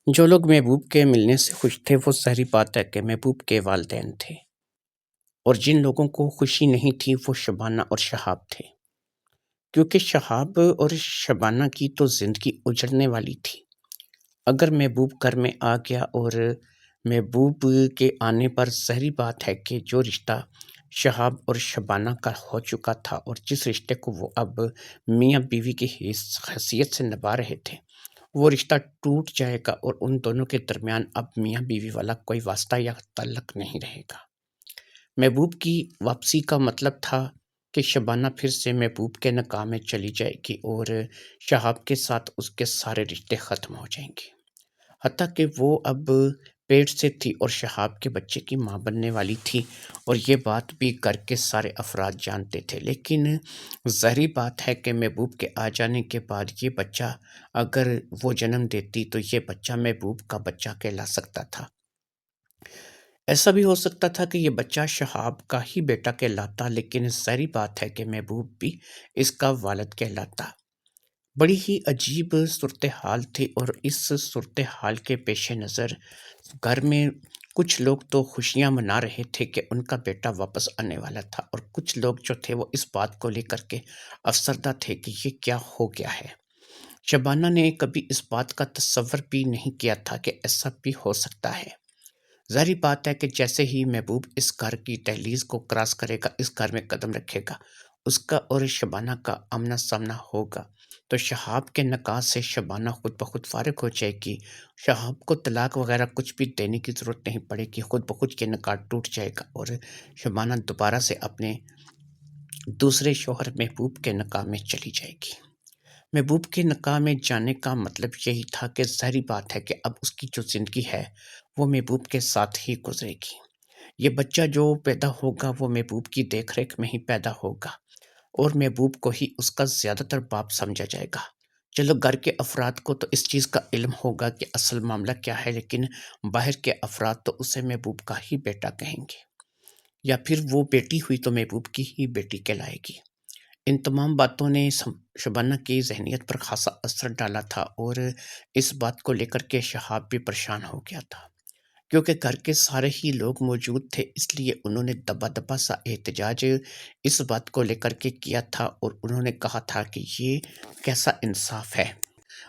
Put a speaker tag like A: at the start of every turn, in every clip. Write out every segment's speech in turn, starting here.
A: جو لوگ محبوب کے ملنے سے خوش تھے وہ ظاہری بات ہے کہ محبوب کے والدین تھے، اور جن لوگوں کو خوشی نہیں تھی وہ شبانہ اور شہاب تھے، کیونکہ شہاب اور شبانہ کی تو زندگی اجڑنے والی تھی۔ اگر محبوب گھر میں آ گیا اور محبوب کے آنے پر ظاہری بات ہے کہ جو رشتہ شہاب اور شبانہ کا ہو چکا تھا اور جس رشتے کو وہ اب میاں بیوی کی حیثیت سے نبھا رہے تھے، وہ رشتہ ٹوٹ جائے گا اور ان دونوں کے درمیان اب میاں بیوی والا کوئی واسطہ یا تعلق نہیں رہے گا۔ محبوب کی واپسی کا مطلب تھا کہ شبانہ پھر سے محبوب کے نکاح میں چلی جائے گی اور شہاب کے ساتھ اس کے سارے رشتے ختم ہو جائیں گے، حتیٰ کہ وہ اب پیٹ سے تھی اور شہاب کے بچے کی ماں بننے والی تھی، اور یہ بات بھی گھر کے سارے افراد جانتے تھے۔ لیکن ظاہری بات ہے کہ محبوب کے آ جانے کے بعد یہ بچہ اگر وہ جنم دیتی تو یہ بچہ محبوب کا بچہ کہلا سکتا تھا۔ ایسا بھی ہو سکتا تھا کہ یہ بچہ شہاب کا ہی بیٹا کہلاتا، لیکن ظاہری بات ہے کہ محبوب بھی اس کا والد کہلاتا۔ بڑی ہی عجیب صورتحال تھی، اور اس صورتحال کے پیش نظر گھر میں کچھ لوگ تو خوشیاں منا رہے تھے کہ ان کا بیٹا واپس آنے والا تھا، اور کچھ لوگ جو تھے وہ اس بات کو لے کر کے افسردہ تھے کہ یہ کیا ہو گیا ہے۔ شبانہ نے کبھی اس بات کا تصور بھی نہیں کیا تھا کہ ایسا بھی ہو سکتا ہے۔ ظاہری بات ہے کہ جیسے ہی محبوب اس گھر کی دہلیز کو کراس کرے گا، اس گھر میں قدم رکھے گا، اس کا اور شبانہ کا آمنا سامنا ہوگا، تو شہاب کے نکاح سے شبانہ خود بخود فارغ ہو جائے گی۔ شہاب کو طلاق وغیرہ کچھ بھی دینے کی ضرورت نہیں پڑے گی، خود بخود یہ نکاح ٹوٹ جائے گا اور شبانہ دوبارہ سے اپنے دوسرے شوہر محبوب کے نکاح میں چلی جائے گی۔ محبوب کے نکاح میں جانے کا مطلب یہی تھا کہ ظاہری بات ہے کہ اب اس کی جو زندگی ہے وہ محبوب کے ساتھ ہی گزرے گی۔ یہ بچہ جو پیدا ہوگا وہ محبوب کی دیکھ ریکھ میں ہی پیدا ہوگا، اور محبوب کو ہی اس کا زیادہ تر باپ سمجھا جائے گا۔ چلو گھر کے افراد کو تو اس چیز کا علم ہوگا کہ اصل معاملہ کیا ہے، لیکن باہر کے افراد تو اسے محبوب کا ہی بیٹا کہیں گے، یا پھر وہ بیٹی ہوئی تو محبوب کی ہی بیٹی کہلائے گی۔ ان تمام باتوں نے شبانہ کی ذہنیت پر خاصا اثر ڈالا تھا، اور اس بات کو لے کر کے شہاب بھی پریشان ہو گیا تھا، کیونکہ گھر کے سارے ہی لوگ موجود تھے، اس لیے انہوں نے دبا دبا سا احتجاج اس بات کو لے کر کے کیا تھا، اور انہوں نے کہا تھا کہ یہ کیسا انصاف ہے۔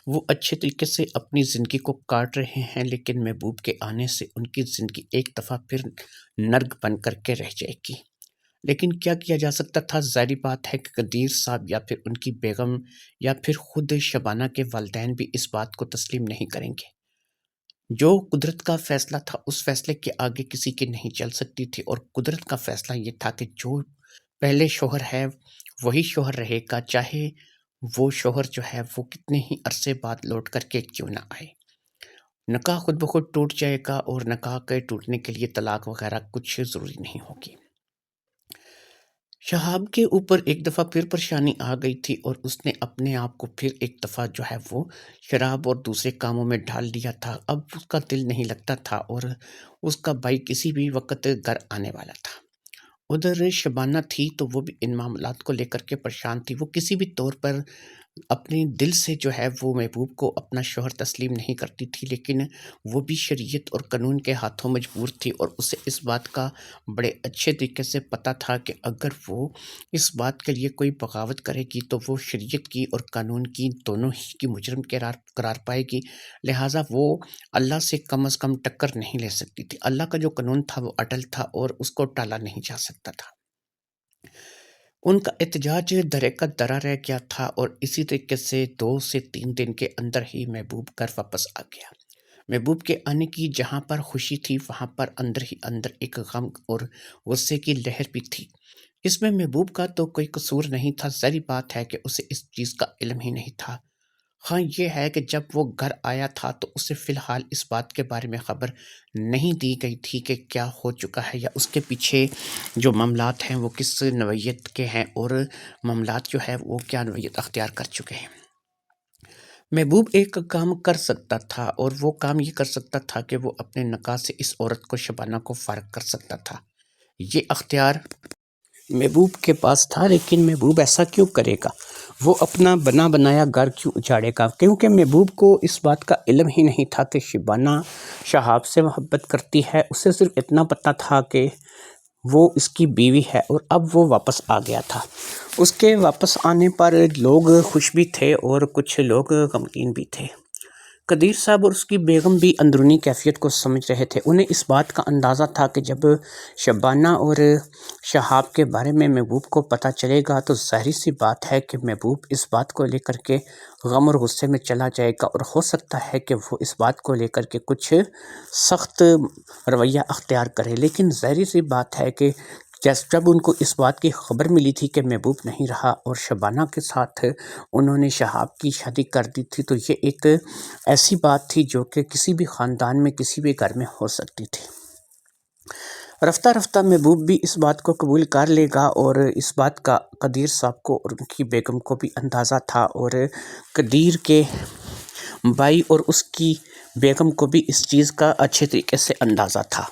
A: وہ اچھے طریقے سے اپنی زندگی کو کاٹ رہے ہیں، لیکن محبوب کے آنے سے ان کی زندگی ایک دفعہ پھر نرک بن کر کے رہ جائے گی۔ لیکن کیا کیا جا سکتا تھا؟ ظاہری بات ہے کہ قدیر صاحب یا پھر ان کی بیگم یا پھر خود شبانہ کے والدین بھی اس بات کو تسلیم نہیں کریں گے۔ جو قدرت کا فیصلہ تھا اس فیصلے کے آگے کسی کی نہیں چل سکتی تھی، اور قدرت کا فیصلہ یہ تھا کہ جو پہلے شوہر ہے وہی شوہر رہے گا، چاہے وہ شوہر جو ہے وہ کتنے ہی عرصے بعد لوٹ کر کے کیوں نہ آئے۔ نکاح خود بخود ٹوٹ جائے گا، اور نکاح کے ٹوٹنے کے لیے طلاق وغیرہ کچھ ضروری نہیں ہوگی۔ شہاب کے اوپر ایک دفعہ پھر پریشانی آ گئی تھی، اور اس نے اپنے آپ کو پھر ایک دفعہ جو ہے وہ شراب اور دوسرے کاموں میں ڈال دیا تھا۔ اب اس کا دل نہیں لگتا تھا، اور اس کا بھائی کسی بھی وقت گھر آنے والا تھا۔ ادھر شبانہ تھی تو وہ بھی ان معاملات کو لے کر کے پریشان تھی۔ وہ کسی بھی طور پر اپنے دل سے جو ہے وہ محبوب کو اپنا شوہر تسلیم نہیں کرتی تھی، لیکن وہ بھی شریعت اور قانون کے ہاتھوں مجبور تھی، اور اسے اس بات کا بڑے اچھے طریقے سے پتہ تھا کہ اگر وہ اس بات کے لیے کوئی بغاوت کرے گی تو وہ شریعت کی اور قانون کی دونوں ہی کی مجرم قرار پائے گی، لہٰذا وہ اللہ سے کم از کم ٹکر نہیں لے سکتی تھی۔ اللہ کا جو قانون تھا وہ اٹل تھا، اور اس کو ٹالا نہیں جا سکتا تھا۔ ان کا احتجاج درے کا درا رہ گیا تھا، اور اسی طریقے سے 2 سے 3 دن کے اندر ہی محبوب گھر واپس آ گیا۔ محبوب کے آنے کی جہاں پر خوشی تھی وہاں پر اندر ہی اندر ایک غم اور غصے کی لہر بھی تھی۔ اس میں محبوب کا تو کوئی قصور نہیں تھا، ظاہری بات ہے کہ اسے اس چیز کا علم ہی نہیں تھا۔ ہاں یہ ہے کہ جب وہ گھر آیا تھا تو اسے فی الحال اس بات کے بارے میں خبر نہیں دی گئی تھی کہ کیا ہو چکا ہے، یا اس کے پیچھے جو معاملات ہیں وہ کس نوعیت کے ہیں، اور معاملات جو ہے وہ کیا نوعیت اختیار کر چکے ہیں۔ محبوب ایک کام کر سکتا تھا، اور وہ کام یہ کر سکتا تھا کہ وہ اپنے نکاح سے اس عورت کو شبانہ کو فارغ کر سکتا تھا۔ یہ اختیار محبوب کے پاس تھا، لیکن محبوب ایسا کیوں کرے گا؟ وہ اپنا بنا بنایا گھر کیوں اجاڑے گا؟ کیونکہ محبوب کو اس بات کا علم ہی نہیں تھا کہ شبانہ شہاب سے محبت کرتی ہے۔ اسے صرف اتنا پتہ تھا کہ وہ اس کی بیوی ہے، اور اب وہ واپس آ گیا تھا۔ اس کے واپس آنے پر لوگ خوش بھی تھے اور کچھ لوگ غمگین بھی تھے۔ قدیر صاحب اور اس کی بیگم بھی اندرونی کیفیت کو سمجھ رہے تھے۔ انہیں اس بات کا اندازہ تھا کہ جب شبانہ اور شہاب کے بارے میں محبوب کو پتہ چلے گا تو ظاہر سی بات ہے کہ محبوب اس بات کو لے کر کے غم اور غصے میں چلا جائے گا، اور ہو سکتا ہے کہ وہ اس بات کو لے کر کے کچھ سخت رویہ اختیار کرے۔ لیکن ظاہر سی بات ہے کہ جب ان کو اس بات کی خبر ملی تھی کہ محبوب نہیں رہا اور شبانہ کے ساتھ انہوں نے شہاب کی شادی کر دی تھی، تو یہ ایک ایسی بات تھی جو کہ کسی بھی خاندان میں کسی بھی گھر میں ہو سکتی تھی۔ رفتہ رفتہ محبوب بھی اس بات کو قبول کر لے گا، اور اس بات کا قدیر صاحب کو اور ان کی بیگم کو بھی اندازہ تھا، اور قدیر کے بھائی اور اس کی بیگم کو بھی اس چیز کا اچھے طریقے سے اندازہ تھا۔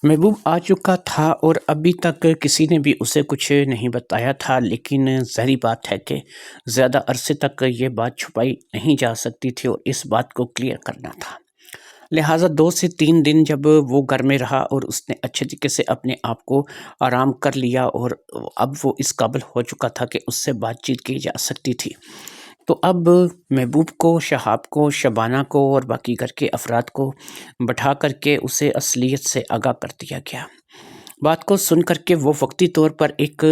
A: محبوب آ چکا تھا اور ابھی تک کسی نے بھی اسے کچھ نہیں بتایا تھا، لیکن ظاہری بات ہے کہ زیادہ عرصے تک یہ بات چھپائی نہیں جا سکتی تھی اور اس بات کو کلیئر کرنا تھا۔ لہٰذا 2 سے 3 دن جب وہ گھر میں رہا اور اس نے اچھے طریقے سے اپنے آپ کو آرام کر لیا، اور اب وہ اس قابل ہو چکا تھا کہ اس سے بات چیت کی جا سکتی تھی، تو اب محبوب کو، شہاب کو، شبانہ کو اور باقی گھر کے افراد کو بٹھا کر کے اسے اصلیت سے آگاہ کر دیا گیا۔ بات کو سن کر کے وہ وقتی طور پر ایک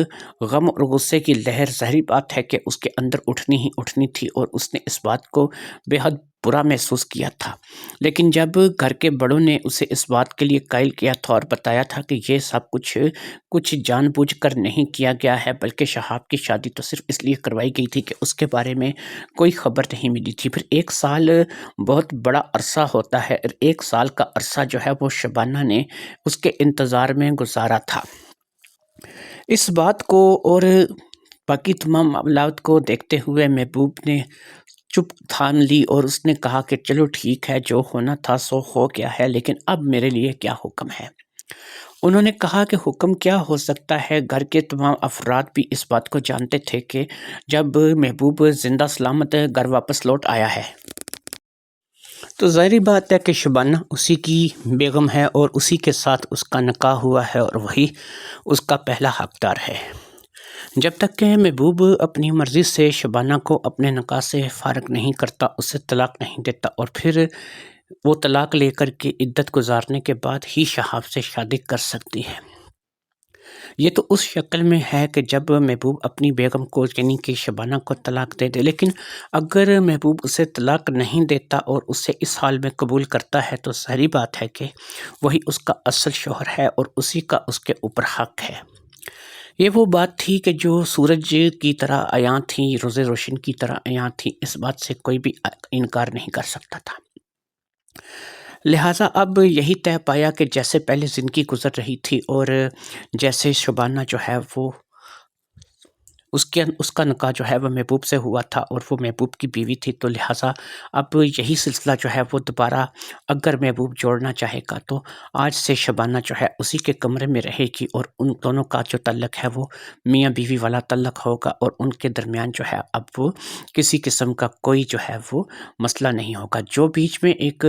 A: غم اور غصے کی لہر، ظاہری بات ہے کہ اس کے اندر اٹھنی ہی اٹھنی تھی، اور اس نے اس بات کو بے حد برا محسوس کیا تھا۔ لیکن جب گھر کے بڑوں نے اسے اس بات کے لیے قائل کیا تھا اور بتایا تھا کہ یہ سب کچھ جان بوجھ کر نہیں کیا گیا ہے، بلکہ شہاب کی شادی تو صرف اس لیے کروائی گئی تھی کہ اس کے بارے میں کوئی خبر نہیں ملی تھی۔ پھر 1 سال بہت بڑا عرصہ ہوتا ہے، اور 1 سال کا عرصہ جو ہے وہ شبانہ نے اس کے انتظار میں گزارا تھا۔ اس بات کو اور باقی تمام معاملات کو دیکھتے ہوئے محبوب نے چپ تھام لی، اور اس نے کہا کہ چلو ٹھیک ہے، جو ہونا تھا سو ہو گیا ہے، لیکن اب میرے لیے کیا حکم ہے؟ انہوں نے کہا کہ حکم کیا ہو سکتا ہے؟ گھر کے تمام افراد بھی اس بات کو جانتے تھے کہ جب محبوب زندہ سلامت گھر واپس لوٹ آیا ہے تو ظاہری بات ہے کہ شبانہ اسی کی بیگم ہے، اور اسی کے ساتھ اس کا نکاح ہوا ہے، اور وہی اس کا پہلا حقدار ہے۔ جب تک کہ محبوب اپنی مرضی سے شبانہ کو اپنے نکاح سے فارغ نہیں کرتا، اسے طلاق نہیں دیتا، اور پھر وہ طلاق لے کر کے عدت گزارنے کے بعد ہی شہاب سے شادی کر سکتی ہے۔ یہ تو اس شکل میں ہے کہ جب محبوب اپنی بیگم کو یعنی کہ شبانہ کو طلاق دے دے، لیکن اگر محبوب اسے طلاق نہیں دیتا اور اسے اس حال میں قبول کرتا ہے تو ظاہری بات ہے کہ وہی اس کا اصل شوہر ہے، اور اسی کا اس کے اوپر حق ہے۔ یہ وہ بات تھی کہ جو سورج کی طرح عیاں تھی، روز روشن کی طرح عیاں تھی، اس بات سے کوئی بھی انکار نہیں کر سکتا تھا۔ لہٰذا اب یہی طے پایا کہ جیسے پہلے زندگی گزر رہی تھی، اور جیسے شبانہ جو ہے وہ اس کا نکاح جو ہے وہ محبوب سے ہوا تھا، اور وہ محبوب کی بیوی تھی، تو لہٰذا اب یہی سلسلہ جو ہے وہ دوبارہ اگر محبوب جوڑنا چاہے گا تو آج سے شبانہ جو ہے اسی کے کمرے میں رہے گی، اور ان دونوں کا جو تعلق ہے وہ میاں بیوی والا تعلق ہوگا، اور ان کے درمیان جو ہے اب وہ کسی قسم کا کوئی جو ہے وہ مسئلہ نہیں ہوگا۔ جو بیچ میں ایک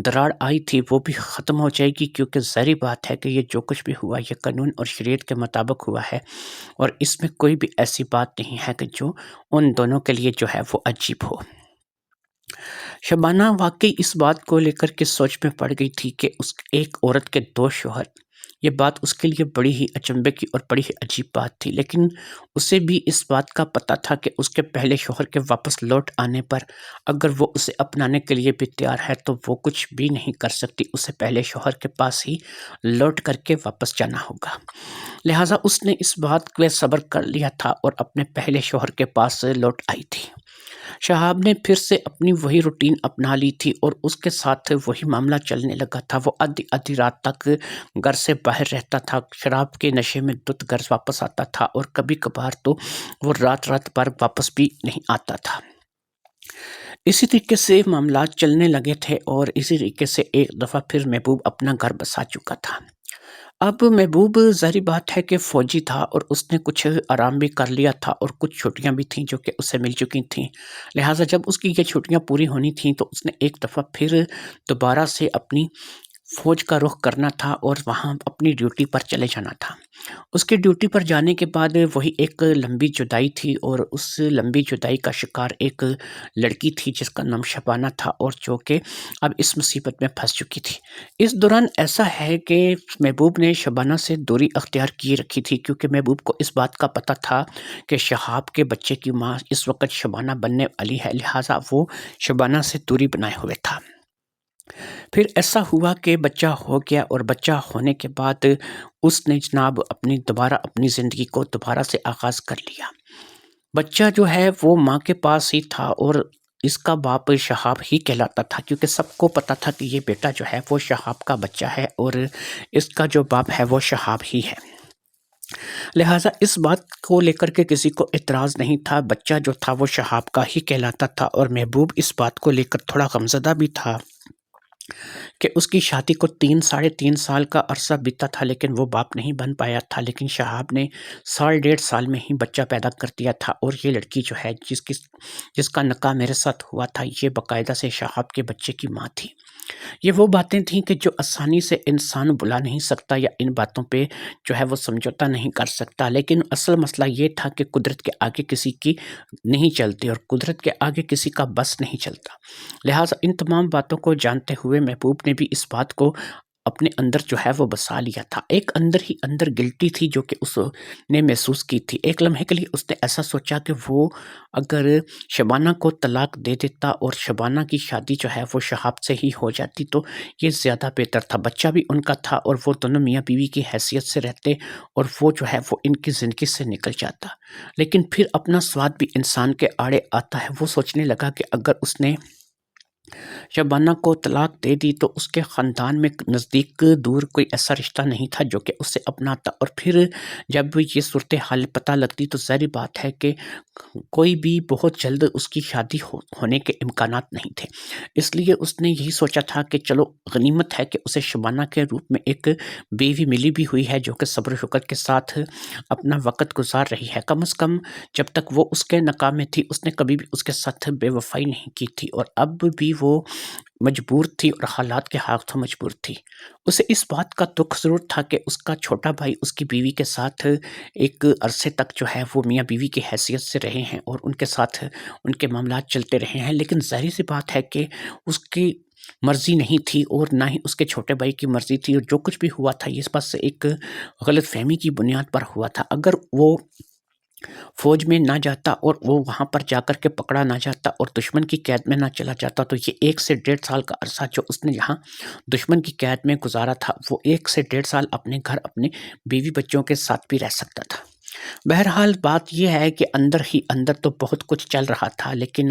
A: دراڑ آئی تھی وہ بھی ختم ہو جائے گی، کیونکہ ظاہری بات ہے کہ یہ جو کچھ بھی ہوا یہ قانون اور شریعت کے مطابق ہوا ہے، اور اس میں کوئی بھی ایسی بات نہیں ہے کہ جو ان دونوں کے لیے جو ہے وہ عجیب ہو۔ شبانہ واقعی اس بات کو لے کر کے سوچ میں پڑ گئی تھی کہ اس ایک عورت کے 2 شوہر، یہ بات اس کے لیے بڑی ہی اچنبھے کی اور بڑی ہی عجیب بات تھی، لیکن اسے بھی اس بات کا پتہ تھا کہ اس کے پہلے شوہر کے واپس لوٹ آنے پر اگر وہ اسے اپنانے کے لیے بھی تیار ہے تو وہ کچھ بھی نہیں کر سکتی، اسے پہلے شوہر کے پاس ہی لوٹ کر کے واپس جانا ہوگا۔ لہٰذا اس نے اس بات کو صبر کر لیا تھا اور اپنے پہلے شوہر کے پاس لوٹ آئی تھی۔ شہاب نے پھر سے اپنی وہی روٹین اپنا لی تھی، اور اس کے ساتھ وہی معاملہ چلنے لگا تھا۔ وہ آدھی رات تک گھر سے باہر رہتا تھا، شراب کے نشے میں دھت گھر واپس آتا تھا، اور کبھی کبھار تو وہ رات بھر واپس بھی نہیں آتا تھا۔ اسی طریقے سے معاملات چلنے لگے تھے، اور اسی طریقے سے ایک دفعہ پھر محبوب اپنا گھر بسا چکا تھا۔ اب محبوب ظاہری بات ہے کہ فوجی تھا اور اس نے کچھ آرام بھی کر لیا تھا اور کچھ چھٹیاں بھی تھیں جو کہ اسے مل چکی تھیں، لہٰذا جب اس کی یہ چھٹیاں پوری ہونی تھیں تو اس نے ایک دفعہ پھر دوبارہ سے اپنی فوج کا رخ کرنا تھا اور وہاں اپنی ڈیوٹی پر چلے جانا تھا۔ اس کی ڈیوٹی پر جانے کے بعد وہی ایک لمبی جدائی تھی اور اس لمبی جدائی کا شکار ایک لڑکی تھی جس کا نام شبانہ تھا اور جو کہ اب اس مصیبت میں پھنس چکی تھی۔ اس دوران ایسا ہے کہ محبوب نے شبانہ سے دوری اختیار کی رکھی تھی کیونکہ محبوب کو اس بات کا پتہ تھا کہ شہاب کے بچے کی ماں اس وقت شبانہ بننے والی ہے، لہٰذا وہ شبانہ سے دوری بنائے ہوئے تھا۔ پھر ایسا ہوا کہ بچہ ہو گیا اور بچہ ہونے کے بعد اس نے جناب اپنی زندگی کو دوبارہ سے آغاز کر لیا۔ بچہ جو ہے وہ ماں کے پاس ہی تھا اور اس کا باپ شہاب ہی کہلاتا تھا کیونکہ سب کو پتہ تھا کہ یہ بیٹا جو ہے وہ شہاب کا بچہ ہے اور اس کا جو باپ ہے وہ شہاب ہی ہے، لہٰذا اس بات کو لے کر کے کسی کو اعتراض نہیں تھا۔ بچہ جو تھا وہ شہاب کا ہی کہلاتا تھا اور محبوب اس بات کو لے کر تھوڑا غمزدہ بھی تھا کہ اس کی شادی کو 3 سال کا عرصہ بیتا تھا لیکن وہ باپ نہیں بن پایا تھا، لیکن شہاب نے 1.5 سال میں ہی بچہ پیدا کر دیا تھا اور یہ لڑکی جو ہے جس کا نکاح میرے ساتھ ہوا تھا یہ باقاعدہ سے شہاب کے بچے کی ماں تھی۔ یہ وہ باتیں تھیں کہ جو آسانی سے انسان بلا نہیں سکتا یا ان باتوں پہ جو ہے وہ سمجھوتا نہیں کر سکتا، لیکن اصل مسئلہ یہ تھا کہ قدرت کے آگے کسی کی نہیں چلتی اور قدرت کے آگے کسی کا بس نہیں چلتا، لہٰذا ان تمام باتوں کو جانتے ہوئے محبوب نے بھی اس بات کو اپنے اندر جو ہے وہ بسا لیا تھا۔ ایک اندر ہی اندر گلٹی تھی جو کہ اس نے محسوس کی تھی۔ ایک لمحے کے لیے اس نے ایسا سوچا کہ وہ اگر شبانہ کو طلاق دے دیتا اور شبانہ کی شادی جو ہے وہ شہاب سے ہی ہو جاتی تو یہ زیادہ بہتر تھا، بچہ بھی ان کا تھا اور وہ دونوں میاں بیوی کی حیثیت سے رہتے اور وہ جو ہے وہ ان کی زندگی سے نکل جاتا۔ لیکن پھر اپنا سواد بھی انسان کے آڑے آتا ہے، وہ سوچنے لگا کہ اگر اس نے شبانہ کو طلاق دے دی تو اس کے خاندان میں نزدیک دور کوئی ایسا رشتہ نہیں تھا جو کہ اسے اپناتا، اور پھر جب یہ صورتحال پتہ لگتی تو ظاہری بات ہے کہ کوئی بھی بہت جلد اس کی شادی ہونے کے امکانات نہیں تھے۔ اس لیے اس نے یہی سوچا تھا کہ چلو غنیمت ہے کہ اسے شبانہ کے روپ میں ایک بیوی ملی بھی ہوئی ہے جو کہ صبر و شکر کے ساتھ اپنا وقت گزار رہی ہے، کم از کم جب تک وہ اس کے نکاح میں تھی اس نے کبھی بھی اس کے ساتھ بے وفائی نہیں کی تھی اور اب بھی وہ مجبور تھی اور حالات کے ہاتھوں مجبور تھی۔ اسے اس بات کا دکھ ضرور تھا کہ اس کا چھوٹا بھائی اس کی بیوی کے ساتھ ایک عرصے تک جو ہے وہ میاں بیوی کی حیثیت سے رہے ہیں اور ان کے ساتھ ان کے معاملات چلتے رہے ہیں، لیکن ظاہر سی بات ہے کہ اس کی مرضی نہیں تھی اور نہ ہی اس کے چھوٹے بھائی کی مرضی تھی، اور جو کچھ بھی ہوا تھا یہ بس ایک غلط فہمی کی بنیاد پر ہوا تھا۔ اگر وہ فوج میں نہ جاتا اور وہ وہاں پر جا کر کے پکڑا نہ جاتا اور دشمن کی قید میں نہ چلا جاتا تو یہ 1 سے 1.5 سال کا عرصہ جو اس نے یہاں دشمن کی قید میں گزارا تھا وہ 1 سے 1.5 سال اپنے گھر اپنے بیوی بچوں کے ساتھ بھی رہ سکتا تھا۔ بہرحال بات یہ ہے کہ اندر ہی اندر تو بہت کچھ چل رہا تھا لیکن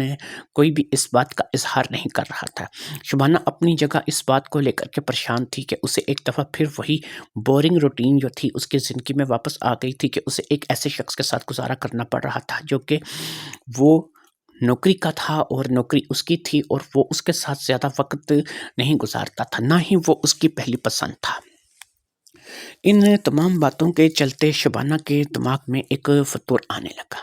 A: کوئی بھی اس بات کا اظہار نہیں کر رہا تھا۔ شبانہ اپنی جگہ اس بات کو لے کر کے پریشان تھی کہ اسے ایک دفعہ پھر وہی بورنگ روٹین جو تھی اس کی زندگی میں واپس آ گئی تھی کہ اسے ایک ایسے شخص کے ساتھ گزارا کرنا پڑ رہا تھا جو کہ وہ نوکری کا تھا اور نوکری اس کی تھی اور وہ اس کے ساتھ زیادہ وقت نہیں گزارتا تھا، نہ ہی وہ اس کی پہلی پسند تھا۔ ان تمام باتوں کے چلتے شبانہ کے دماغ میں ایک فطور آنے لگا۔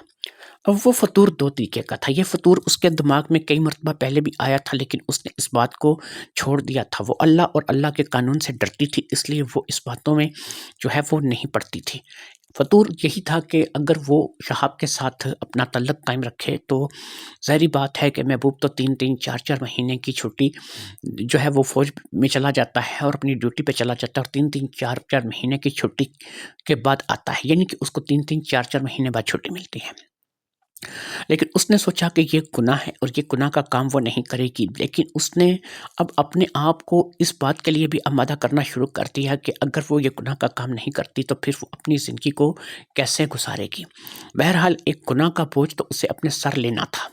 A: اب وہ فطور 2 طریقے کا تھا۔ یہ فطور اس کے دماغ میں کئی مرتبہ پہلے بھی آیا تھا لیکن اس نے اس بات کو چھوڑ دیا تھا۔ وہ اللہ اور اللہ کے قانون سے ڈرتی تھی، اس لیے وہ اس باتوں میں جو ہے وہ نہیں پڑتی تھی۔ فطور یہی تھا کہ اگر وہ شہاب کے ساتھ اپنا تعلق قائم رکھے تو ظاہری بات ہے کہ محبوب تو 3 4 مہینے کی چھٹی جو ہے وہ فوج میں چلا جاتا ہے اور اپنی ڈیوٹی پہ چلا جاتا ہے اور 3 4 مہینے کی چھٹی کے بعد آتا ہے، یعنی کہ اس کو 3 4 مہینے بعد چھٹی ملتی ہے۔ لیکن اس نے سوچا کہ یہ گناہ ہے اور یہ گناہ کا کام وہ نہیں کرے گی، لیکن اس نے اب اپنے آپ کو اس بات کے لیے بھی آمادہ کرنا شروع کر دیا کہ اگر وہ یہ گناہ کا کام نہیں کرتی تو پھر وہ اپنی زندگی کو کیسے گزارے گی۔ بہرحال ایک گناہ کا بوجھ تو اسے اپنے سر لینا تھا،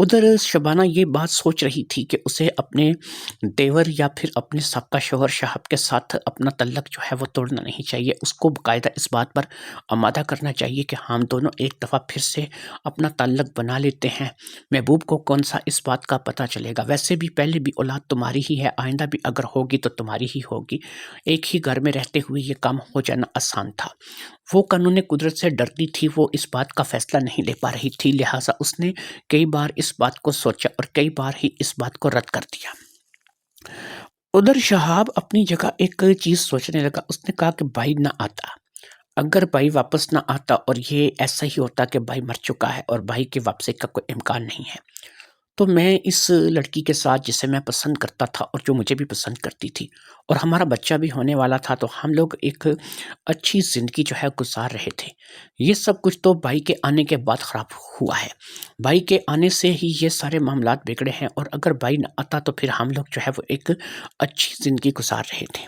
A: ادھر شبانہ یہ بات سوچ رہی تھی کہ اسے اپنے دیور یا پھر اپنے سابقہ شوہر شہاب کے ساتھ اپنا تعلق جو ہے وہ توڑنا نہیں چاہیے، اس کو باقاعدہ اس بات پر آمادہ کرنا چاہیے کہ ہم دونوں ایک دفعہ پھر سے اپنا تعلق بنا لیتے ہیں۔ محبوب کو کون سا اس بات کا پتہ چلے گا، ویسے بھی پہلے بھی اولاد تمہاری ہی ہے، آئندہ بھی اگر ہوگی تو تمہاری ہی ہوگی، ایک ہی گھر میں رہتے ہوئے یہ کام ہو جانا آسان تھا۔ وہ قانون قدرت سے ڈرتی تھی، وہ اس بات کا فیصلہ نہیں لے پا رہی تھی، لہٰذا اس نے کئی بار اس بات کو سوچا اور کئی بار ہی اس بات کو رد کر دیا۔ ادھر شہاب اپنی جگہ ایک چیز سوچنے لگا، اس نے کہا کہ بھائی نہ آتا، اگر بھائی واپس نہ آتا اور یہ ایسا ہی ہوتا کہ بھائی مر چکا ہے اور بھائی کی واپسی کا کوئی امکان نہیں ہے، تو میں اس لڑکی کے ساتھ جسے میں پسند کرتا تھا اور جو مجھے بھی پسند کرتی تھی اور ہمارا بچہ بھی ہونے والا تھا، تو ہم لوگ ایک اچھی زندگی جو ہے گزار رہے تھے۔ یہ سب کچھ تو بھائی کے آنے کے بعد خراب ہوا ہے، بھائی کے آنے سے ہی یہ سارے معاملات بگڑے ہیں، اور اگر بھائی نہ آتا تو پھر ہم لوگ جو ہے وہ ایک اچھی زندگی گزار رہے تھے۔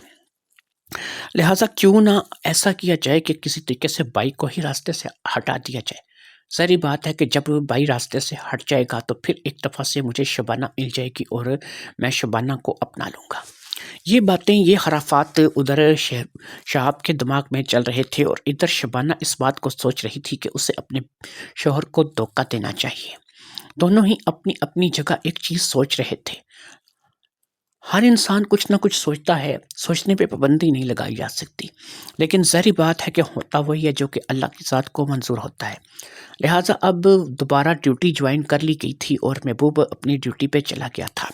A: لہٰذا کیوں نہ ایسا کیا جائے کہ کسی طریقے سے بھائی کو ہی راستے سے ہٹا دیا جائے۔ ظاہری بات ہے کہ جب بھائی راستے سے ہٹ جائے گا تو پھر ایک دفعہ سے مجھے شبانہ مل جائے گی اور میں شبانہ کو اپنا لوں گا۔ یہ باتیں، یہ خرافات ادھر شہاب کے دماغ میں چل رہے تھے، اور ادھر شبانہ اس بات کو سوچ رہی تھی کہ اسے اپنے شوہر کو دھوکہ دینا چاہیے۔ دونوں ہی اپنی اپنی جگہ ایک چیز سوچ رہے تھے۔ ہر انسان کچھ نہ کچھ سوچتا ہے، سوچنے پہ پابندی نہیں لگائی جا سکتی، لیکن ظاہری بات ہے کہ ہوتا وہی ہے جو کہ اللہ کی ذات کو منظور ہوتا ہے۔ لہٰذا اب دوبارہ ڈیوٹی جوائن کر لی گئی تھی اور محبوب اپنی ڈیوٹی پہ چلا گیا تھا۔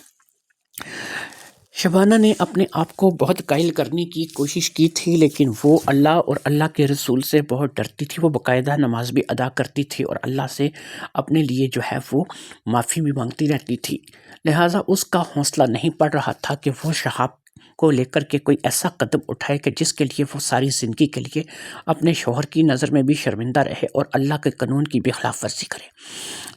A: شبانہ نے اپنے آپ کو بہت قائل کرنے کی کوشش کی تھی، لیکن وہ اللہ اور اللہ کے رسول سے بہت ڈرتی تھی۔ وہ باقاعدہ نماز بھی ادا کرتی تھی اور اللہ سے اپنے لیے جو ہے وہ معافی بھی مانگتی رہتی تھی۔ لہٰذا اس کا حوصلہ نہیں پڑ رہا تھا کہ وہ شہاب کو لے کر کے کوئی ایسا قدم اٹھائے کہ جس کے لیے وہ ساری زندگی کے لیے اپنے شوہر کی نظر میں بھی شرمندہ رہے اور اللہ کے قانون کی بھی خلاف ورزی کرے۔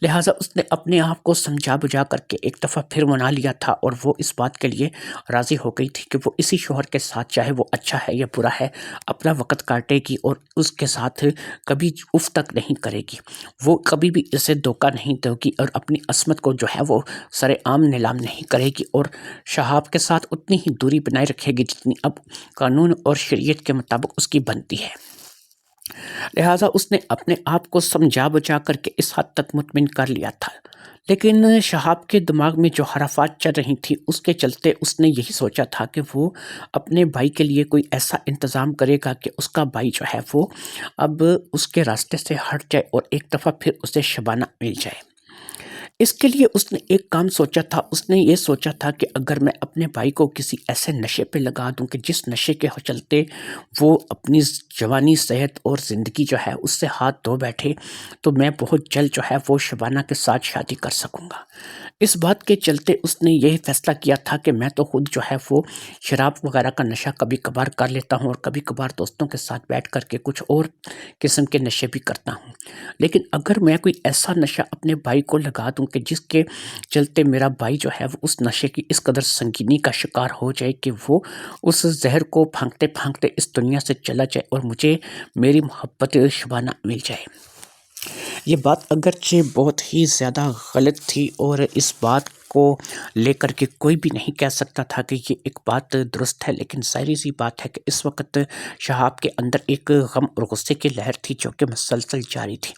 A: لہٰذا اس نے اپنے آپ کو سمجھا بجھا کر کے ایک دفعہ پھر منا لیا تھا، اور وہ اس بات کے لیے راضی ہو گئی تھی کہ وہ اسی شوہر کے ساتھ، چاہے وہ اچھا ہے یا برا ہے، اپنا وقت کاٹے گی اور اس کے ساتھ کبھی اف تک نہیں کرے گی۔ وہ کبھی بھی اسے دھوکہ نہیں دے گی اور اپنی عصمت کو جو ہے وہ سر عام نیلام نہیں کرے گی، اور شہاب کے ساتھ اتنی ہی دوری بنائے رکھے گی جتنی اب قانون اور شریعت کے مطابق اس کی بنتی ہے۔ لہٰذا اس نے اپنے آپ کو سمجھا بجھا کر کے اس حد تک مطمئن کر لیا تھا، لیکن شہاب کے دماغ میں جو خرافات چل رہی تھی اس کے چلتے اس نے یہی سوچا تھا کہ وہ اپنے بھائی کے لیے کوئی ایسا انتظام کرے گا کہ اس کا بھائی جو ہے وہ اب اس کے راستے سے ہٹ جائے اور ایک دفعہ پھر اسے شبانہ مل جائے۔ اس کے لیے اس نے ایک کام سوچا تھا، اس نے یہ سوچا تھا کہ اگر میں اپنے بھائی کو کسی ایسے نشے پہ لگا دوں کہ جس نشے کے چلتے وہ اپنی جوانی، صحت اور زندگی جو ہے اس سے ہاتھ دھو بیٹھے، تو میں بہت جلد جو ہے وہ شبانہ کے ساتھ شادی کر سکوں گا۔ اس بات کے چلتے اس نے یہ فیصلہ کیا تھا کہ میں تو خود جو ہے وہ شراب وغیرہ کا نشہ کبھی کبھار کر لیتا ہوں اور کبھی کبھار دوستوں کے ساتھ بیٹھ کر کے کچھ اور قسم کے نشے بھی کرتا ہوں، لیکن اگر میں کوئی ایسا نشہ اپنے بھائی کو لگا دوں کہ جس کے چلتے میرا بھائی جو ہے وہ اس نشے کی اس قدر سنگینی کا شکار ہو جائے کہ وہ اس زہر کو پھانکتے پھانکتے اس دنیا سے چلا جائے اور مجھے میری محبت شبانہ مل جائے۔ یہ بات اگرچہ بہت ہی زیادہ غلط تھی، اور اس بات کو لے کر کے کوئی بھی نہیں کہہ سکتا تھا کہ یہ ایک بات درست ہے، لیکن ظاہری سی بات ہے کہ اس وقت شہاب کے اندر ایک غم اور غصے کی لہر تھی جو کہ مسلسل جاری تھی۔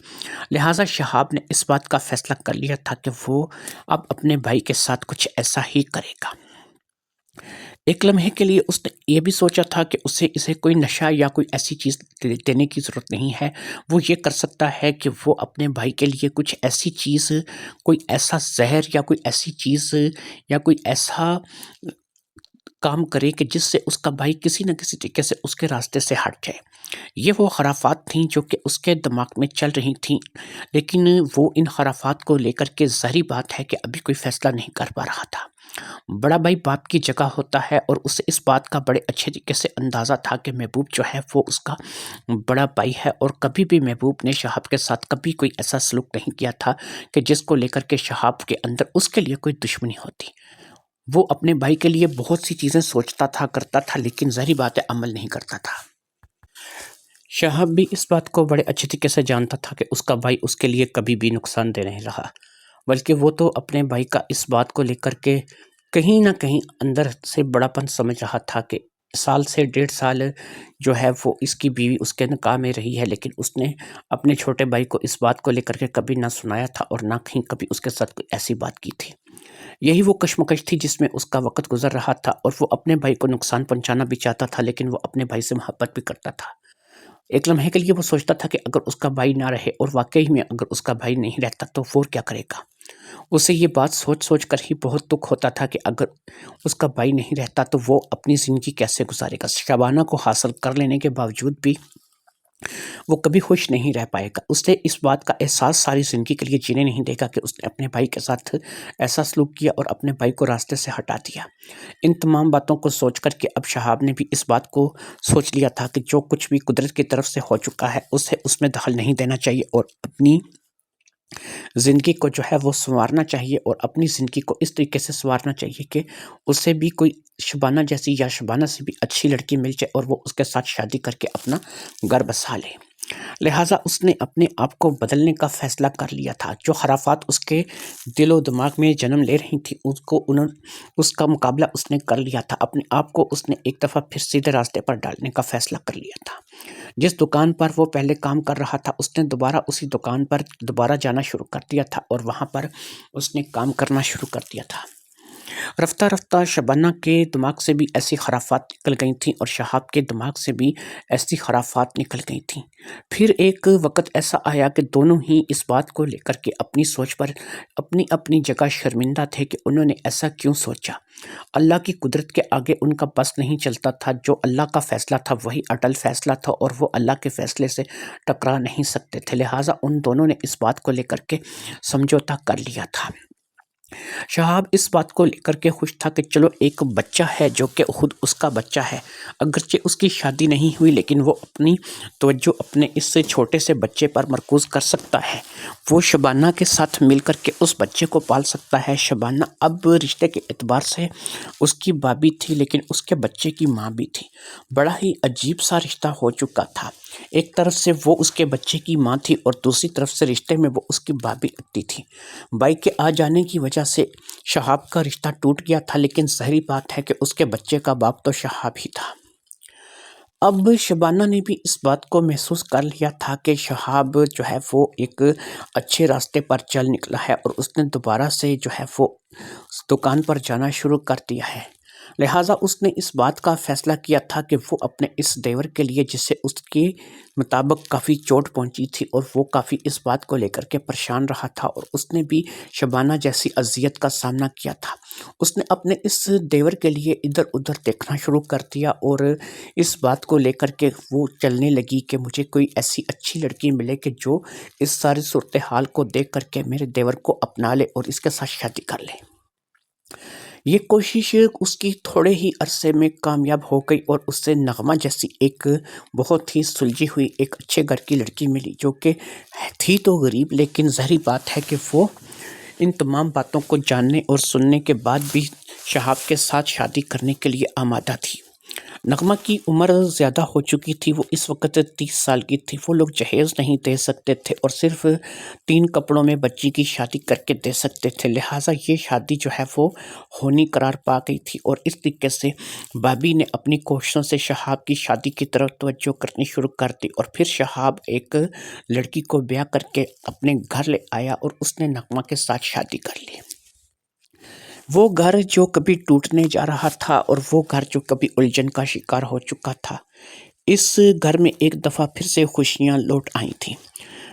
A: لہٰذا شہاب نے اس بات کا فیصلہ کر لیا تھا کہ وہ اب اپنے بھائی کے ساتھ کچھ ایسا ہی کرے گا۔ ایک لمحے کے لیے اس نے یہ بھی سوچا تھا کہ اسے کوئی نشہ یا کوئی ایسی چیز دینے کی ضرورت نہیں ہے، وہ یہ کر سکتا ہے کہ وہ اپنے بھائی کے لیے کچھ ایسی چیز، کوئی ایسا زہر یا کوئی ایسی چیز یا کوئی ایسا کام کرے کہ جس سے اس کا بھائی کسی نہ کسی طریقے سے اس کے راستے سے ہٹ جائے۔ یہ وہ خرافات تھیں جو کہ اس کے دماغ میں چل رہی تھیں، لیکن وہ ان خرافات کو لے کر کے ظاہری بات ہے کہ ابھی کوئی فیصلہ نہیں کر پا رہا تھا۔ بڑا بھائی باپ کی جگہ ہوتا ہے، اور اسے اس بات کا بڑے اچھے طریقے سے اندازہ تھا کہ محبوب جو ہے وہ اس کا بڑا بھائی ہے، اور کبھی بھی محبوب نے شہاب کے ساتھ کبھی کوئی ایسا سلوک نہیں کیا تھا کہ جس کو لے کر کے شہاب کے اندر اس کے لیے کوئی دشمنی ہوتی۔ وہ اپنے بھائی کے لیے بہت سی چیزیں سوچتا تھا، کرتا تھا، لیکن ظاہری بات ہے عمل نہیں کرتا تھا۔ شہاب بھی اس بات کو بڑے اچھے طریقے سے جانتا تھا کہ اس کا بھائی اس کے لیے کبھی بھی نقصان دہ نہیں رہا، بلکہ وہ تو اپنے بھائی کا اس بات کو لے کر کے کہیں نہ کہیں اندر سے بڑا پن سمجھ رہا تھا کہ سال سے 1.5 سال جو ہے وہ اس کی بیوی اس کے نکاح میں رہی ہے، لیکن اس نے اپنے چھوٹے بھائی کو اس بات کو لے کر کے کبھی نہ سنایا تھا اور نہ کہیں کبھی اس کے ساتھ کوئی ایسی بات کی تھی۔ یہی وہ کشمکش تھی جس میں اس کا وقت گزر رہا تھا، اور وہ اپنے بھائی کو نقصان پہنچانا بھی چاہتا تھا، لیکن وہ اپنے بھائی سے محبت بھی کرتا تھا۔ ایک لمحے کے لیے وہ سوچتا تھا کہ اگر اس کا بھائی نہ رہے، اور واقعی میں اگر اس کا بھائی نہیں رہتا تو وہ کیا کرے گا۔ اسے یہ بات سوچ سوچ کر ہی بہت دکھ ہوتا تھا کہ اگر اس کا بھائی نہیں رہتا تو وہ اپنی زندگی کیسے گزارے گا۔ شبانہ کو حاصل کر لینے کے باوجود بھی وہ کبھی خوش نہیں رہ پائے گا۔ اسے اس بات کا احساس ساری زندگی کے لیے جینے نہیں دے گا کہ اس نے اپنے بھائی کے ساتھ ایسا سلوک کیا اور اپنے بھائی کو راستے سے ہٹا دیا۔ ان تمام باتوں کو سوچ کر کے اب شہاب نے بھی اس بات کو سوچ لیا تھا کہ جو کچھ بھی قدرت کی طرف سے ہو چکا ہے اسے اس میں دخل نہیں دینا چاہیے، اور اپنی زندگی کو جو ہے وہ سنوارنا چاہیے، اور اپنی زندگی کو اس طریقے سے سنوارنا چاہیے کہ اسے بھی کوئی شبانہ جیسی یا شبانہ سے بھی اچھی لڑکی مل جائے اور وہ اس کے ساتھ شادی کر کے اپنا گھر بسا لے۔ لہٰذا اس نے اپنے آپ کو بدلنے کا فیصلہ کر لیا تھا۔ جو خرافات اس کے دل و دماغ میں جنم لے رہی تھی اس کا مقابلہ اس نے کر لیا تھا۔ اپنے آپ کو اس نے ایک دفعہ پھر سیدھے راستے پر ڈالنے کا فیصلہ کر لیا تھا۔ جس دکان پر وہ پہلے کام کر رہا تھا اس نے دوبارہ اسی دکان پر دوبارہ جانا شروع کر دیا تھا، اور وہاں پر اس نے کام کرنا شروع کر دیا تھا۔ رفتہ رفتہ شبانہ کے دماغ سے بھی ایسی خرافات نکل گئی تھیں، اور شہاب کے دماغ سے بھی ایسی خرافات نکل گئی تھیں۔ پھر ایک وقت ایسا آیا کہ دونوں ہی اس بات کو لے کر کے اپنی سوچ پر اپنی اپنی جگہ شرمندہ تھے کہ انہوں نے ایسا کیوں سوچا۔ اللہ کی قدرت کے آگے ان کا بس نہیں چلتا تھا۔ جو اللہ کا فیصلہ تھا وہی اٹل فیصلہ تھا، اور وہ اللہ کے فیصلے سے ٹکرا نہیں سکتے تھے۔ لہٰذا ان دونوں نے اس بات کو لے کر کے سمجھوتا کر لیا تھا۔ شہاب اس بات کو لے کر کے خوش تھا کہ چلو ایک بچہ ہے جو کہ خود اس کا بچہ ہے، اگرچہ اس کی شادی نہیں ہوئی لیکن وہ اپنی توجہ اپنے اس سے چھوٹے سے بچے پر مرکوز کر سکتا ہے۔ وہ شبانہ کے ساتھ مل کر کے اس بچے کو پال سکتا ہے۔ شبانہ اب رشتے کے اعتبار سے اس کی بابی تھی، لیکن اس کے بچے کی ماں بھی تھی۔ بڑا ہی عجیب سا رشتہ ہو چکا تھا۔ ایک طرف سے وہ اس کے بچے کی ماں تھی، اور دوسری طرف سے رشتے میں وہ اس کی بابی لگتی تھی۔ بھائی کے آ جانے کی وجہ سے شہاب کا رشتہ ٹوٹ گیا تھا، لیکن ظاہری بات ہے کہ اس کے بچے کا باپ تو شہاب ہی تھا۔ اب شبانہ نے بھی اس بات کو محسوس کر لیا تھا کہ شہاب جو ہے وہ ایک اچھے راستے پر چل نکلا ہے، اور اس نے دوبارہ سے جو ہے وہ دکان پر جانا شروع کر دیا ہے۔ لہٰذا اس نے اس بات کا فیصلہ کیا تھا کہ وہ اپنے اس دیور کے لیے، جس سے اس کے مطابق کافی چوٹ پہنچی تھی اور وہ کافی اس بات کو لے کر کے پریشان رہا تھا، اور اس نے بھی شبانہ جیسی اذیت کا سامنا کیا تھا، اس نے اپنے اس دیور کے لیے ادھر ادھر دیکھنا شروع کر دیا، اور اس بات کو لے کر کے وہ چلنے لگی کہ مجھے کوئی ایسی اچھی لڑکی ملے کہ جو اس ساری صورتحال کو دیکھ کر کے میرے دیور کو اپنا لے اور اس کے ساتھ شادی کر لے۔ یہ کوشش اس کی تھوڑے ہی عرصے میں کامیاب ہو گئی، اور اس سے نغمہ جیسی ایک بہت ہی سلجھی ہوئی ایک اچھے گھر کی لڑکی ملی، جو کہ تھی تو غریب، لیکن ظاہری بات ہے کہ وہ ان تمام باتوں کو جاننے اور سننے کے بعد بھی شہاب کے ساتھ شادی کرنے کے لیے آمادہ تھی۔ نغمہ کی عمر زیادہ ہو چکی تھی، وہ اس وقت 30 سال کی تھی۔ وہ لوگ جہیز نہیں دے سکتے تھے، اور صرف 3 کپڑوں میں بچی کی شادی کر کے دے سکتے تھے۔ لہٰذا یہ شادی جو ہے وہ ہونی قرار پا گئی تھی، اور اس طریقے سے بابی نے اپنی کوششوں سے شہاب کی شادی کی طرف توجہ کرنی شروع کر دی، اور پھر شہاب ایک لڑکی کو بیاہ کر کے اپنے گھر لے آیا، اور اس نے نغمہ کے ساتھ شادی کر لی۔ وہ گھر جو کبھی ٹوٹنے جا رہا تھا، اور وہ گھر جو کبھی الجھن کا شکار ہو چکا تھا، اس گھر میں ایک دفعہ پھر سے خوشیاں لوٹ آئی تھیں۔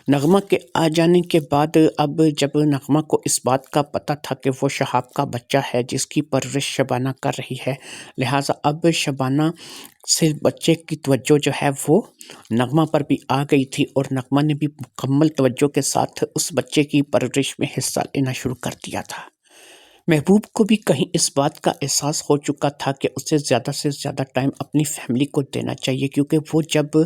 A: نغمہ کے آ جانے کے بعد اب جب نغمہ کو اس بات کا پتہ تھا کہ وہ شہاب کا بچہ ہے جس کی پرورش شبانہ کر رہی ہے، لہٰذا اب شبانہ سے بچے کی توجہ جو ہے وہ نغمہ پر بھی آ گئی تھی، اور نغمہ نے بھی مکمل توجہ کے ساتھ اس بچے کی پرورش میں حصہ لینا شروع کر دیا تھا۔ محبوب کو بھی کہیں اس بات کا احساس ہو چکا تھا کہ اسے زیادہ سے زیادہ ٹائم اپنی فیملی کو دینا چاہیے، کیونکہ وہ جب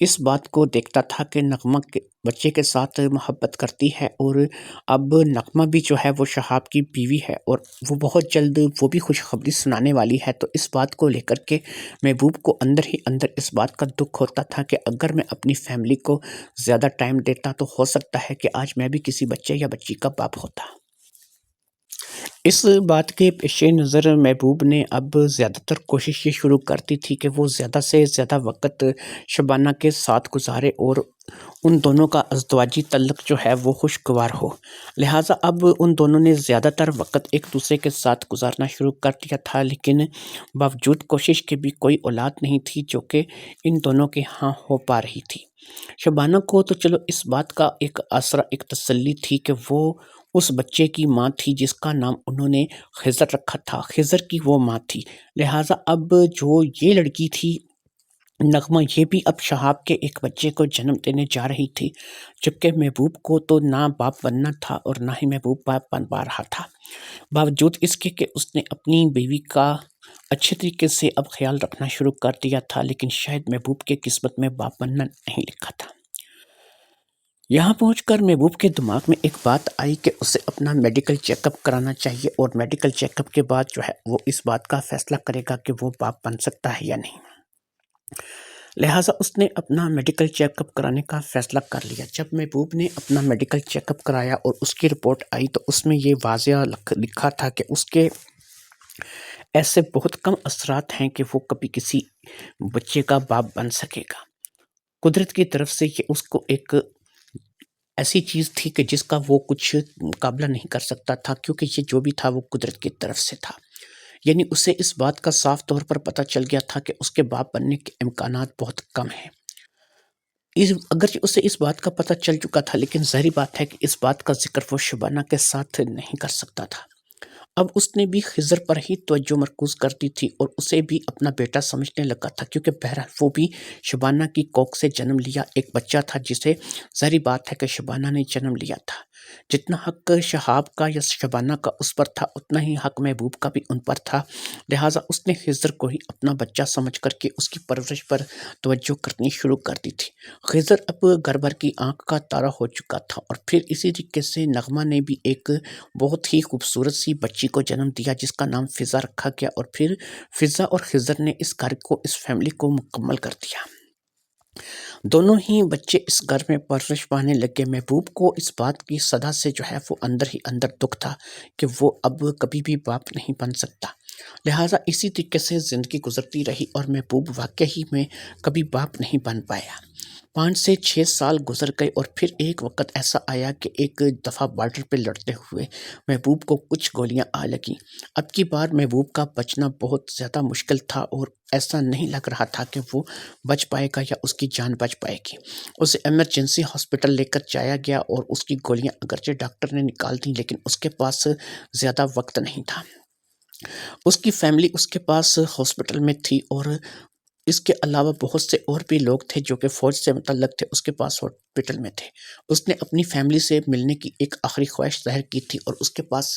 A: اس بات کو دیکھتا تھا کہ نغمہ کے بچے کے ساتھ محبت کرتی ہے، اور اب نغمہ بھی جو ہے وہ شہاب کی بیوی ہے، اور وہ بہت جلد وہ بھی خوشخبری سنانے والی ہے، تو اس بات کو لے کر کے محبوب کو اندر ہی اندر اس بات کا دکھ ہوتا تھا کہ اگر میں اپنی فیملی کو زیادہ ٹائم دیتا تو ہو سکتا ہے کہ آج میں بھی کسی بچے یا بچی کا باپ ہوتا۔ اس بات کے پیش نظر محبوب نے اب زیادہ تر کوشش یہ شروع کر دی تھی کہ وہ زیادہ سے زیادہ وقت شبانہ کے ساتھ گزارے اور ان دونوں کا ازدواجی تعلق جو ہے وہ خوشگوار ہو۔ لہٰذا اب ان دونوں نے زیادہ تر وقت ایک دوسرے کے ساتھ گزارنا شروع کر دیا تھا، لیکن باوجود کوشش کے بھی کوئی اولاد نہیں تھی جو کہ ان دونوں کے ہاں ہو پا رہی تھی۔ شبانہ کو تو چلو اس بات کا ایک آسرا، ایک تسلی تھی کہ وہ اس بچے کی ماں تھی جس کا نام انہوں نے خضر رکھا تھا، خضر کی وہ ماں تھی۔ لہٰذا اب جو یہ لڑکی تھی نغمہ، یہ بھی اب شہاب کے ایک بچے کو جنم دینے جا رہی تھی، جبکہ محبوب کو تو نہ باپ بننا تھا اور نہ ہی محبوب باپ بن پا رہا تھا، باوجود اس کے کہ اس نے اپنی بیوی کا اچھے طریقے سے اب خیال رکھنا شروع کر دیا تھا، لیکن شاید محبوب کے قسمت میں باپ بننا نہیں لکھا تھا۔ یہاں پہنچ کر محبوب کے دماغ میں ایک بات آئی کہ اسے اپنا میڈیکل چیک اپ کرانا چاہیے، اور میڈیکل چیک اپ کے بعد جو ہے وہ اس بات کا فیصلہ کرے گا کہ وہ باپ بن سکتا ہے یا نہیں۔ لہٰذا اس نے اپنا میڈیکل چیک اپ کرانے کا فیصلہ کر لیا۔ جب محبوب نے اپنا میڈیکل چیک اپ کرایا اور اس کی رپورٹ آئی تو اس میں یہ واضح لکھا تھا کہ اس کے ایسے بہت کم اثرات ہیں کہ وہ کبھی کسی بچے کا باپ بن سکے گا۔ قدرت کی طرف سے یہ اس کو ایک ایسی چیز تھی کہ جس کا وہ کچھ مقابلہ نہیں کر سکتا تھا، کیونکہ یہ جو بھی تھا وہ قدرت کی طرف سے تھا۔ یعنی اسے اس بات کا صاف طور پر پتہ چل گیا تھا کہ اس کے باپ بننے کے امکانات بہت کم ہیں۔ اگرچہ اسے اس بات کا پتہ چل چکا تھا، لیکن ظاہری بات ہے کہ اس بات کا ذکر وہ شبانہ کے ساتھ نہیں کر سکتا تھا۔ اب اس نے بھی خضر پر ہی توجہ مرکوز کر دی تھی اور اسے بھی اپنا بیٹا سمجھنے لگا تھا، کیونکہ بہرحال وہ بھی شبانہ کی کوکھ سے جنم لیا ایک بچہ تھا جسے ظاہری بات ہے کہ شبانہ نے جنم لیا تھا۔ جتنا حق شہاب کا یا شبانہ کا اس پر تھا، اتنا ہی حق محبوب کا بھی ان پر تھا۔ لہٰذا اس نے خضر کو ہی اپنا بچہ سمجھ کر کے اس کی پرورش پر توجہ کرنی شروع کر دی تھی۔ خضر اب گھر بھر کی آنکھ کا تارا ہو چکا تھا، اور پھر اسی طریقے سے نغمہ نے بھی ایک بہت ہی خوبصورت سی بچی کو جنم دیا جس کا نام فضا رکھا گیا، اور پھر فضا اور خضر نے اس گھر کو، اس فیملی کو مکمل کر دیا۔ دونوں ہی بچے اس گھر میں پرورش پانے لگے۔ محبوب کو اس بات کی صدا سے جو ہے وہ اندر ہی اندر دکھ تھا کہ وہ اب کبھی بھی باپ نہیں بن سکتا۔ لہٰذا اسی طریقے سے زندگی گزرتی رہی اور محبوب واقعی میں کبھی باپ نہیں بن پایا۔ 5 سے 6 سال گزر گئے، اور پھر ایک وقت ایسا آیا کہ ایک دفعہ بارڈر پہ لڑتے ہوئے محبوب کو کچھ گولیاں آ لگیں۔ اب کی بار محبوب کا بچنا بہت زیادہ مشکل تھا، اور ایسا نہیں لگ رہا تھا کہ وہ بچ پائے گا یا اس کی جان بچ پائے گی۔ اسے ایمرجنسی ہاسپٹل لے کر جایا گیا، اور اس کی گولیاں اگرچہ ڈاکٹر نے نکال دیں، لیکن اس کے پاس زیادہ وقت نہیں تھا۔ اس کی فیملی اس کے پاس ہاسپٹل میں تھی، اور اس کے علاوہ بہت سے اور بھی لوگ تھے جو کہ فوج سے متعلق تھے، اس کے پاس ہاسپٹل میں تھے۔ اس نے اپنی فیملی سے ملنے کی ایک آخری خواہش ظاہر کی تھی، اور اس کے پاس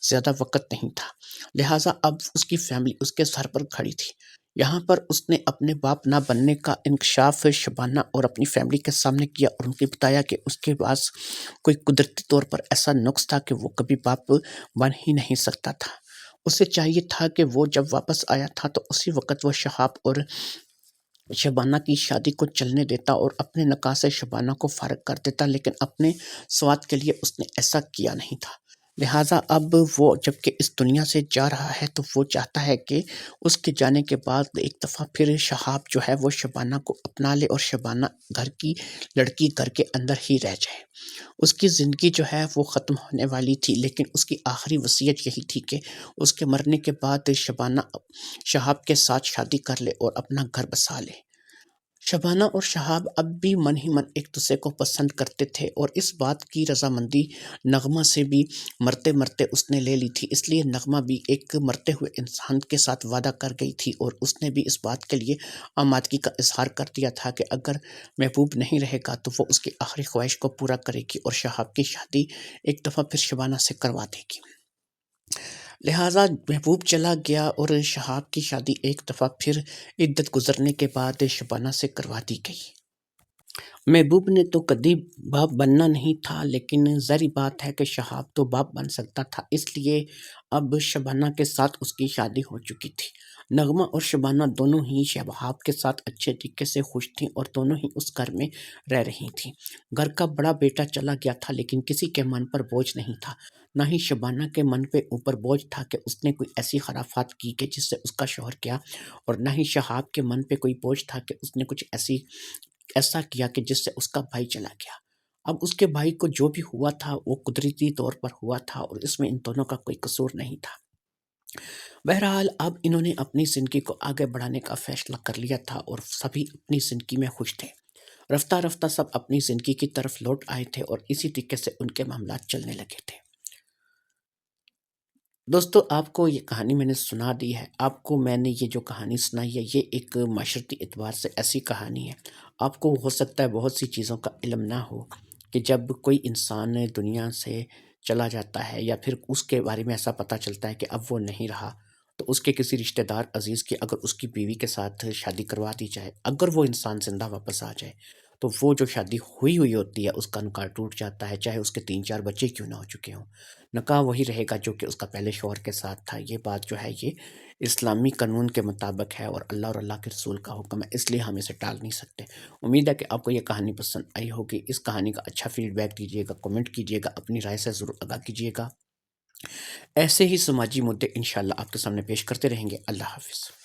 A: زیادہ وقت نہیں تھا۔ لہٰذا اب اس کی فیملی اس کے سر پر کھڑی تھی۔ یہاں پر اس نے اپنے باپ نہ بننے کا انکشاف شبانہ اور اپنی فیملی کے سامنے کیا، اور ان کو بتایا کہ اس کے پاس کوئی قدرتی طور پر ایسا نقص تھا کہ وہ کبھی باپ بن ہی نہیں سکتا تھا۔ اسے چاہیے تھا کہ وہ جب واپس آیا تھا تو اسی وقت وہ شہاب اور شبانہ کی شادی کو چلنے دیتا اور اپنے نکاح سے شبانہ کو فارغ کر دیتا، لیکن اپنے سواد کے لیے اس نے ایسا کیا نہیں تھا۔ لہٰذا اب وہ جب کہ اس دنیا سے جا رہا ہے تو وہ چاہتا ہے کہ اس کے جانے کے بعد ایک دفعہ پھر شہاب جو ہے وہ شبانہ کو اپنا لے، اور شبانہ گھر کی لڑکی گھر کے اندر ہی رہ جائے۔ اس کی زندگی جو ہے وہ ختم ہونے والی تھی، لیکن اس کی آخری وصیت یہی تھی کہ اس کے مرنے کے بعد شبانہ شہاب کے ساتھ شادی کر لے اور اپنا گھر بسا لے۔ شبانہ اور شہاب اب بھی من ہی من ایک دوسرے کو پسند کرتے تھے، اور اس بات کی رضامندی نغمہ سے بھی مرتے مرتے اس نے لے لی تھی۔ اس لیے نغمہ بھی ایک مرتے ہوئے انسان کے ساتھ وعدہ کر گئی تھی، اور اس نے بھی اس بات کے لیے آمادگی کا اظہار کر دیا تھا کہ اگر محبوب نہیں رہے گا تو وہ اس کی آخری خواہش کو پورا کرے گی اور شہاب کی شادی ایک دفعہ پھر شبانہ سے کروا دے گی۔ لہٰذا محبوب چلا گیا، اور شہاب کی شادی ایک دفعہ پھر عدت گزرنے کے بعد شبانہ سے کروا دی گئی۔ محبوب نے تو کبھی باپ بننا نہیں تھا، لیکن ظاہری بات ہے کہ شہاب تو باپ بن سکتا تھا، اس لیے اب شبانہ کے ساتھ اس کی شادی ہو چکی تھی۔ نغمہ اور شبانہ دونوں ہی شہاب کے ساتھ اچھے طریقے سے خوش تھیں، اور دونوں ہی اس گھر میں رہ رہی تھیں۔ گھر کا بڑا بیٹا چلا گیا تھا، لیکن کسی کے من پر بوجھ نہیں تھا۔ نہ ہی شبانہ کے من پہ اوپر بوجھ تھا کہ اس نے کوئی ایسی خرافات کی کہ جس سے اس کا شوہر کیا، اور نہ ہی شہاب کے من پہ کوئی بوجھ تھا کہ اس نے کچھ ایسا کیا کہ جس سے اس کا بھائی چلا گیا۔ اب اس کے بھائی کو جو بھی ہوا تھا وہ قدرتی طور پر ہوا تھا، اور اس میں ان دونوں کا کوئی قصور نہیں تھا۔ بہرحال اب انہوں نے اپنی زندگی کو آگے بڑھانے کا فیصلہ کر لیا تھا، اور سبھی اپنی زندگی میں خوش تھے۔ رفتہ رفتہ سب اپنی زندگی کی طرف لوٹ آئے تھے، اور اسی طریقے سے ان کے معاملات چلنے لگے تھے۔ دوستو، آپ کو یہ کہانی میں نے سنا دی ہے۔ آپ کو میں نے یہ جو کہانی سنائی ہے یہ ایک معاشرتی اعتبار سے ایسی کہانی ہے، آپ کو ہو سکتا ہے بہت سی چیزوں کا علم نہ ہو کہ جب کوئی انسان دنیا سے چلا جاتا ہے یا پھر اس کے بارے میں ایسا پتہ چلتا ہے کہ اب وہ نہیں رہا، تو اس کے کسی رشتہ دار عزیز کی اگر اس کی بیوی کے ساتھ شادی کروا دی جائے، اگر وہ انسان زندہ واپس آ جائے، تو وہ جو شادی ہوئی ہوتی ہے اس کا نکاح ٹوٹ جاتا ہے، چاہے اس کے 3-4 بچے کیوں نہ ہو چکے ہوں۔ نکاح وہی رہے گا جو کہ اس کا پہلے شوہر کے ساتھ تھا۔ یہ بات جو ہے یہ اسلامی قانون کے مطابق ہے، اور اللہ کے رسول کا حکم ہے، اس لیے ہم اسے ٹال نہیں سکتے۔ امید ہے کہ آپ کو یہ کہانی پسند آئی ہوگی۔ اس کہانی کا اچھا فیڈ بیک دیجیے گا، کمنٹ کیجیے گا، اپنی رائے سے ضرور آگاہ کیجیے گا۔ ایسے ہی سماجی مدعے انشاءاللہ آپ کے سامنے پیش کرتے رہیں گے۔ اللہ حافظ۔